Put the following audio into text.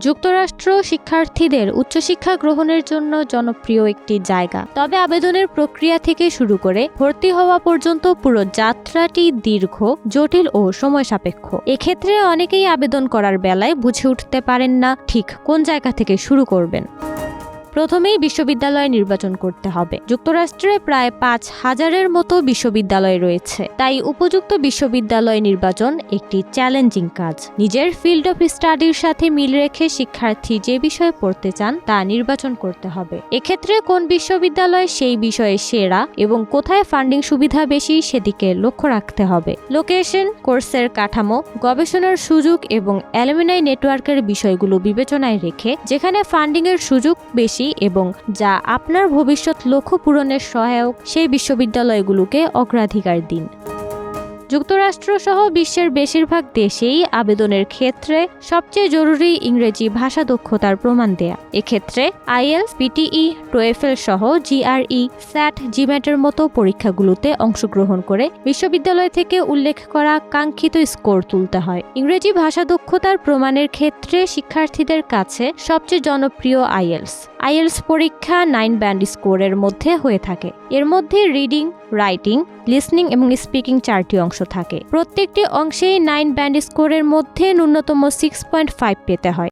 যুক্তরাষ্ট্র শিক্ষার্থীদের উচ্চশিক্ষা গ্রহণের জন্য জনপ্রিয় একটি জায়গা। তবে আবেদনের প্রক্রিয়া থেকে শুরু করে ভর্তি হওয়া পর্যন্ত পুরো যাত্রাটি দীর্ঘ, জটিল ও সময় সাপেক্ষ। এক্ষেত্রে অনেকেই আবেদন করার বেলায় বুঝে উঠতে পারেন না ঠিক কোন জায়গা থেকে শুরু করবেন। প্রথমেই বিশ্ববিদ্যালয় নির্বাচন করতে হবে। যুক্তরাষ্ট্রে প্রায় ৫,০০০-এর মতো বিশ্ববিদ্যালয় রয়েছে, তাই উপযুক্ত বিশ্ববিদ্যালয় নির্বাচন একটি চ্যালেঞ্জিং কাজ। নিজের ফিল্ড অফ স্টাডির সাথে মিল রেখে শিক্ষার্থী যে বিষয়ে পড়তে চান তা নির্বাচন করতে হবে। এক্ষেত্রে কোন বিশ্ববিদ্যালয় সেই বিষয়ে সেরা এবং কোথায় ফান্ডিং সুবিধা বেশি সেদিকে লক্ষ্য রাখতে হবে। লোকেশন, কোর্সের কাঠামো, গবেষণার সুযোগ এবং অ্যালুমিনাই নেটওয়ার্কের বিষয়গুলো বিবেচনায় রেখে যেখানে ফান্ডিংয়ের সুযোগ বেশি এবং যা আপনার ভবিষ্যৎ লক্ষ্য পূরণের সহায়ক সেই বিশ্ববিদ্যালয়গুলোকে অগ্রাধিকার দিন। যুক্তরাষ্ট্র সহ বিশ্বের বেশিরভাগ দেশেই আবেদনের ক্ষেত্রে সবচেয়ে জরুরি ইংরেজি ভাষা দক্ষতার প্রমাণ দেয়া। এক্ষেত্রে আইএলটিএস, পিটিই, টোয়েফেল সহ জিআরই, স্যাট, জিম্যাটের মতো পরীক্ষাগুলোতে অংশগ্রহণ করে বিশ্ববিদ্যালয় থেকে উল্লেখ করা কাঙ্ক্ষিত স্কোর তুলতে হয়। ইংরেজি ভাষা দক্ষতার প্রমাণের ক্ষেত্রে শিক্ষার্থীদের কাছে সবচেয়ে জনপ্রিয় আইএলটিএস পরীক্ষা 9 ব্যান্ড স্কোরের মধ্যে হয়ে থাকে। এর মধ্যে রিডিং, রাইটিং, লিসনিং এবং স্পিকিং 4টি অংশ থাকে। প্রত্যেকটি অংশেই 9 ব্যান্ড স্কোরের মধ্যে ন্যূনতম 6.5 পেতে হয়।